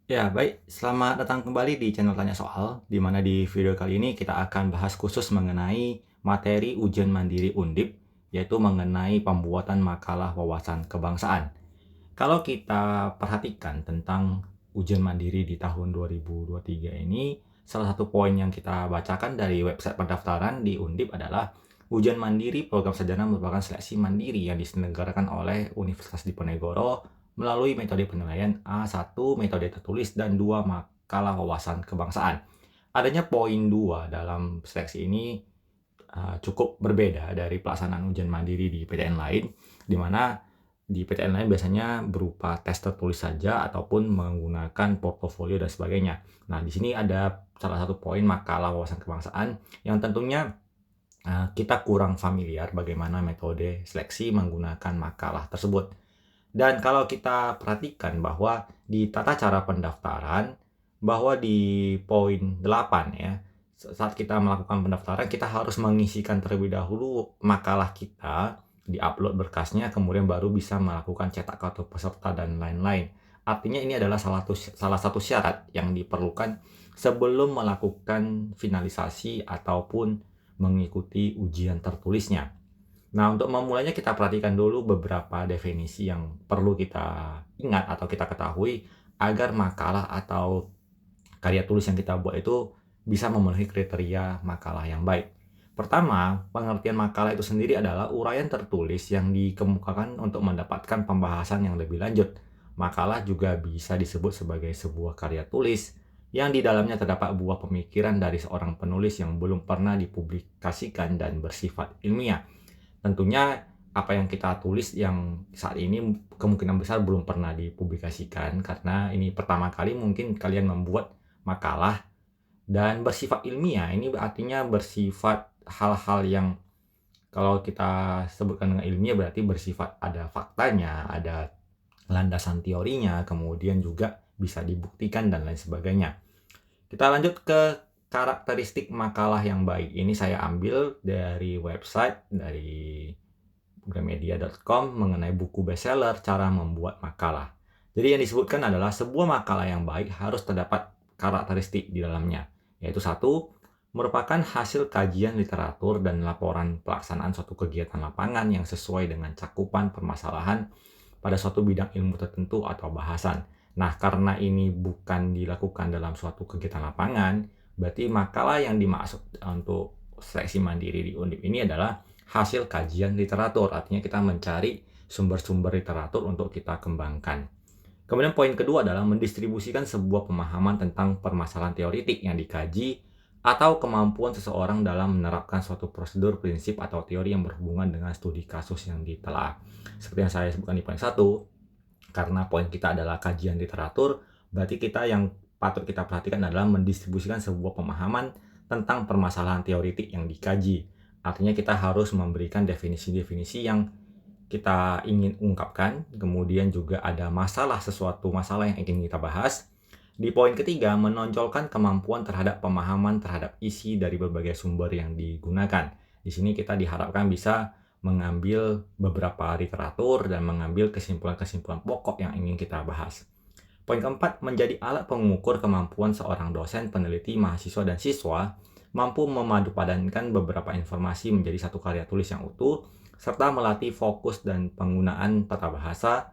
Ya, baik. Selamat datang kembali di channel Tanya Soal, di mana di video kali ini kita akan bahas khusus mengenai materi ujian mandiri Undip, yaitu mengenai pembuatan makalah wawasan kebangsaan. Kalau kita perhatikan tentang ujian mandiri di tahun 2023 ini, salah satu poin yang kita bacakan dari website pendaftaran di Undip adalah ujian mandiri program sarjana merupakan seleksi mandiri yang diselenggarakan oleh Universitas Diponegoro melalui metode penilaian A1 metode tertulis dan 2 makalah wawasan kebangsaan. Adanya poin 2 dalam seleksi ini cukup berbeda dari pelaksanaan ujian mandiri di PTN lain, di mana di PTN lain biasanya berupa tes tertulis saja ataupun menggunakan portofolio dan sebagainya. Nah, di sini ada salah satu poin makalah wawasan kebangsaan yang tentunya kita kurang familiar bagaimana metode seleksi menggunakan makalah tersebut. Dan kalau kita perhatikan bahwa di tata cara pendaftaran, bahwa di poin 8 ya, saat kita melakukan pendaftaran kita harus mengisikan terlebih dahulu makalah kita, di-upload berkasnya, kemudian baru bisa melakukan cetak kartu peserta dan lain-lain. Artinya ini adalah salah satu syarat yang diperlukan sebelum melakukan finalisasi ataupun mengikuti ujian tertulisnya. Nah, untuk memulainya kita perhatikan dulu beberapa definisi yang perlu kita ingat atau kita ketahui agar makalah atau karya tulis yang kita buat itu bisa memenuhi kriteria makalah yang baik. Pertama, pengertian makalah itu sendiri adalah uraian tertulis yang dikemukakan untuk mendapatkan pembahasan yang lebih lanjut. Makalah juga bisa disebut sebagai sebuah karya tulis yang di dalamnya terdapat buah pemikiran dari seorang penulis yang belum pernah dipublikasikan dan bersifat ilmiah. Tentunya apa yang kita tulis yang saat ini kemungkinan besar belum pernah dipublikasikan karena ini pertama kali mungkin kalian membuat makalah dan bersifat ilmiah. Ini artinya bersifat hal-hal yang kalau kita sebutkan dengan ilmiah berarti bersifat ada faktanya, ada landasan teorinya, kemudian juga bisa dibuktikan dan lain sebagainya. Kita lanjut ke karakteristik makalah yang baik. Ini saya ambil dari website dari gramedia.com mengenai buku bestseller cara membuat makalah. Jadi yang disebutkan adalah sebuah makalah yang baik harus terdapat karakteristik di dalamnya, yaitu satu, merupakan hasil kajian literatur dan laporan pelaksanaan suatu kegiatan lapangan yang sesuai dengan cakupan permasalahan pada suatu bidang ilmu tertentu atau bahasan. Nah, karena ini bukan dilakukan dalam suatu kegiatan lapangan, berarti makalah yang dimaksud untuk seleksi mandiri di Undip ini adalah hasil kajian literatur. Artinya kita mencari sumber-sumber literatur untuk kita kembangkan. Kemudian poin kedua adalah mendistribusikan sebuah pemahaman tentang permasalahan teoritik yang dikaji atau kemampuan seseorang dalam menerapkan suatu prosedur, prinsip, atau teori yang berhubungan dengan studi kasus yang ditelaah. Seperti yang saya sebutkan di poin 1, karena poin kita adalah kajian literatur, berarti kita yang patut kita perhatikan adalah mendistribusikan sebuah pemahaman tentang permasalahan teoritik yang dikaji. Artinya kita harus memberikan definisi-definisi yang kita ingin ungkapkan, kemudian juga ada sesuatu masalah yang ingin kita bahas. Di poin ketiga, menonjolkan kemampuan terhadap pemahaman terhadap isi dari berbagai sumber yang digunakan. Di sini kita diharapkan bisa mengambil beberapa literatur dan mengambil kesimpulan-kesimpulan pokok yang ingin kita bahas. Poin keempat, menjadi alat pengukur kemampuan seorang dosen, peneliti, mahasiswa, dan siswa mampu memadupadankan beberapa informasi menjadi satu karya tulis yang utuh, serta melatih fokus dan penggunaan tata bahasa,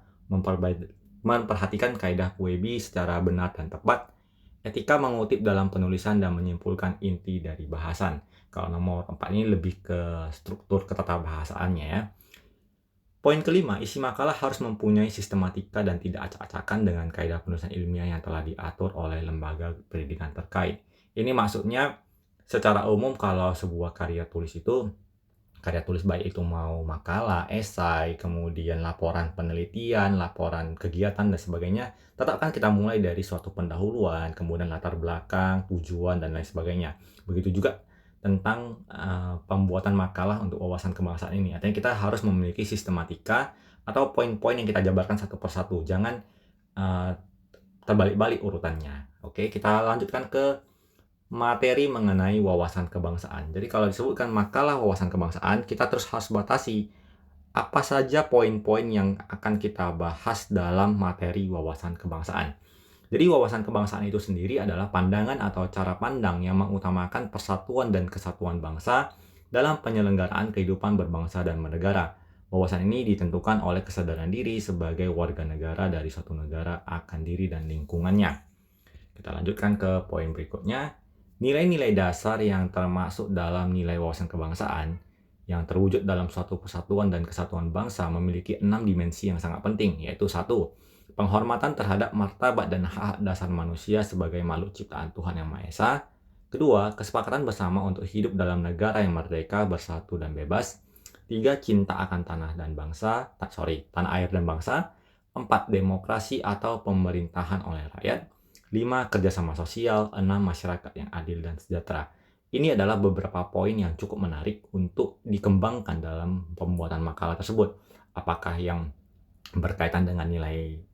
memperhatikan kaidah Puebi secara benar dan tepat, etika mengutip dalam penulisan dan menyimpulkan inti dari bahasan. Kalau nomor 4 ini lebih ke struktur ketatabahasaannya ya. Poin kelima, isi makalah harus mempunyai sistematika dan tidak acak-acakan dengan kaidah penulisan ilmiah yang telah diatur oleh lembaga pendidikan terkait. Ini maksudnya secara umum kalau sebuah karya tulis baik itu mau makalah, esai, kemudian laporan penelitian, laporan kegiatan dan sebagainya, tetap kan kita mulai dari suatu pendahuluan, kemudian latar belakang, tujuan dan lain sebagainya. Begitu juga tentang pembuatan makalah untuk wawasan kebangsaan ini. Artinya kita harus memiliki sistematika atau poin-poin yang kita jabarkan satu persatu. Jangan uh, terbalik-balik urutannya. Oke, kita lanjutkan ke materi mengenai wawasan kebangsaan. Jadi kalau disebutkan makalah wawasan kebangsaan, kita terus harus batasi apa saja poin-poin yang akan kita bahas dalam materi wawasan kebangsaan. Jadi wawasan kebangsaan itu sendiri adalah pandangan atau cara pandang yang mengutamakan persatuan dan kesatuan bangsa dalam penyelenggaraan kehidupan berbangsa dan bernegara. Wawasan ini ditentukan oleh kesadaran diri sebagai warga negara dari suatu negara akan diri dan lingkungannya. Kita lanjutkan ke poin berikutnya. Nilai-nilai dasar yang termasuk dalam nilai wawasan kebangsaan yang terwujud dalam suatu persatuan dan kesatuan bangsa memiliki 6 dimensi yang sangat penting, yaitu 1. Penghormatan terhadap martabat dan hak dasar manusia sebagai makhluk ciptaan Tuhan Yang Maha Esa. Kedua, kesepakatan bersama untuk hidup dalam negara yang merdeka, bersatu, dan bebas. 3. Cinta akan tanah dan bangsa, tanah air dan bangsa. 4. Demokrasi atau pemerintahan oleh rakyat. 5. Kerjasama sosial. 6. Masyarakat yang adil dan sejahtera. Ini adalah beberapa poin yang cukup menarik untuk dikembangkan dalam pembuatan makalah tersebut. Apakah yang berkaitan dengan nilai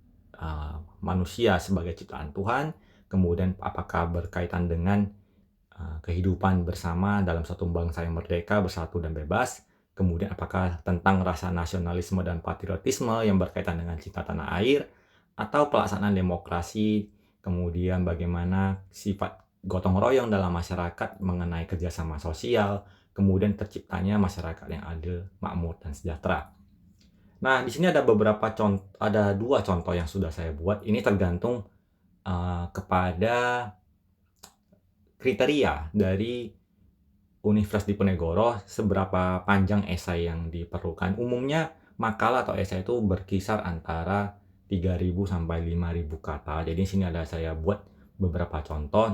manusia sebagai ciptaan Tuhan, kemudian apakah berkaitan dengan kehidupan bersama dalam satu bangsa yang merdeka, bersatu, dan bebas, kemudian apakah tentang rasa nasionalisme dan patriotisme yang berkaitan dengan cinta tanah air, atau pelaksanaan demokrasi, kemudian bagaimana sifat gotong royong dalam masyarakat mengenai kerjasama sosial, kemudian terciptanya masyarakat yang adil, makmur, dan sejahtera. Nah, di sini ada ada 2 contoh yang sudah saya buat. Ini tergantung kepada kriteria dari Universitas Diponegoro seberapa panjang esai yang diperlukan. Umumnya makalah atau esai itu berkisar antara 3.000 sampai 5.000 kata. Jadi di sini ada saya buat beberapa contoh.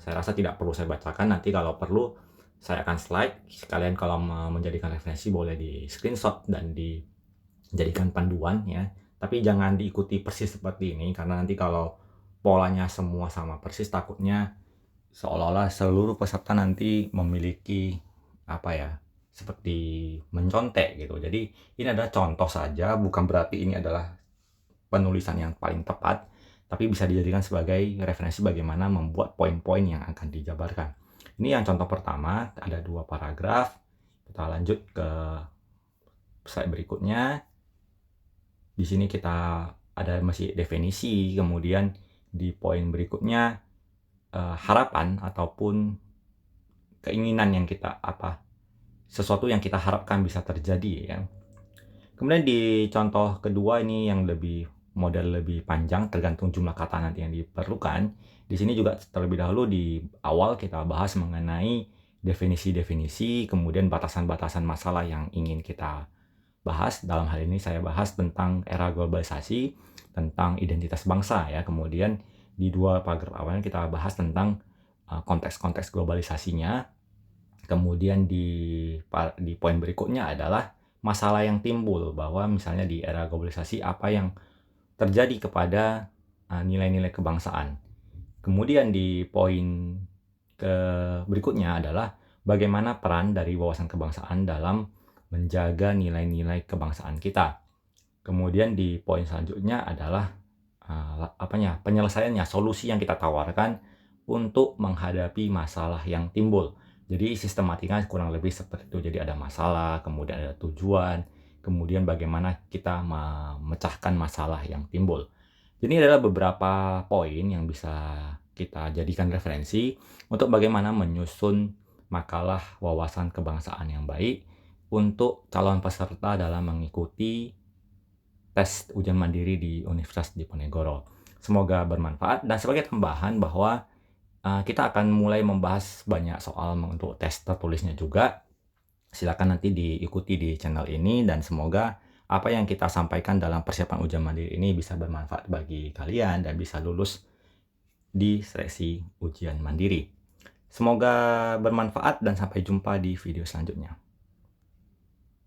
Saya rasa tidak perlu saya bacakan. Nanti kalau perlu saya akan slide. Kalian kalau menjadikan referensi boleh di screenshot dan dijadikan panduan ya. Tapi jangan diikuti persis seperti ini karena nanti kalau polanya semua sama persis takutnya seolah-olah seluruh peserta nanti memiliki seperti mencontek gitu. Jadi ini adalah contoh saja, bukan berarti ini adalah penulisan yang paling tepat, tapi bisa dijadikan sebagai referensi bagaimana membuat poin-poin yang akan dijabarkan. Ini yang contoh pertama, ada 2 paragraf. Kita lanjut ke slide berikutnya. Di sini kita ada masih definisi, kemudian di poin berikutnya harapan ataupun keinginan yang sesuatu yang kita harapkan bisa terjadi ya. Kemudian di contoh kedua ini yang model lebih panjang tergantung jumlah kata nanti yang diperlukan. Di sini juga terlebih dahulu di awal kita bahas mengenai definisi-definisi, kemudian batasan-batasan masalah yang ingin kita bahas. Dalam hal ini saya bahas tentang era globalisasi, tentang identitas bangsa ya. Kemudian di 2 paragraf awalnya kita bahas tentang konteks-konteks globalisasinya. Kemudian di poin berikutnya adalah masalah yang timbul, bahwa misalnya di era globalisasi apa yang terjadi kepada nilai-nilai kebangsaan. Kemudian di poin berikutnya adalah bagaimana peran dari wawasan kebangsaan dalam menjaga nilai-nilai kebangsaan kita. Kemudian di poin selanjutnya adalah penyelesaiannya, solusi yang kita tawarkan untuk menghadapi masalah yang timbul. Jadi sistematikanya kurang lebih seperti itu. Jadi ada masalah, kemudian ada tujuan, kemudian bagaimana kita memecahkan masalah yang timbul. Jadi ini adalah beberapa poin yang bisa kita jadikan referensi untuk bagaimana menyusun makalah wawasan kebangsaan yang baik untuk calon peserta dalam mengikuti tes ujian mandiri di Universitas Diponegoro. Semoga bermanfaat, dan sebagai tambahan bahwa kita akan mulai membahas banyak soal untuk tes tertulisnya juga. Silakan nanti diikuti di channel ini, dan semoga apa yang kita sampaikan dalam persiapan ujian mandiri ini bisa bermanfaat bagi kalian dan bisa lulus di seleksi ujian mandiri. Semoga bermanfaat dan sampai jumpa di video selanjutnya.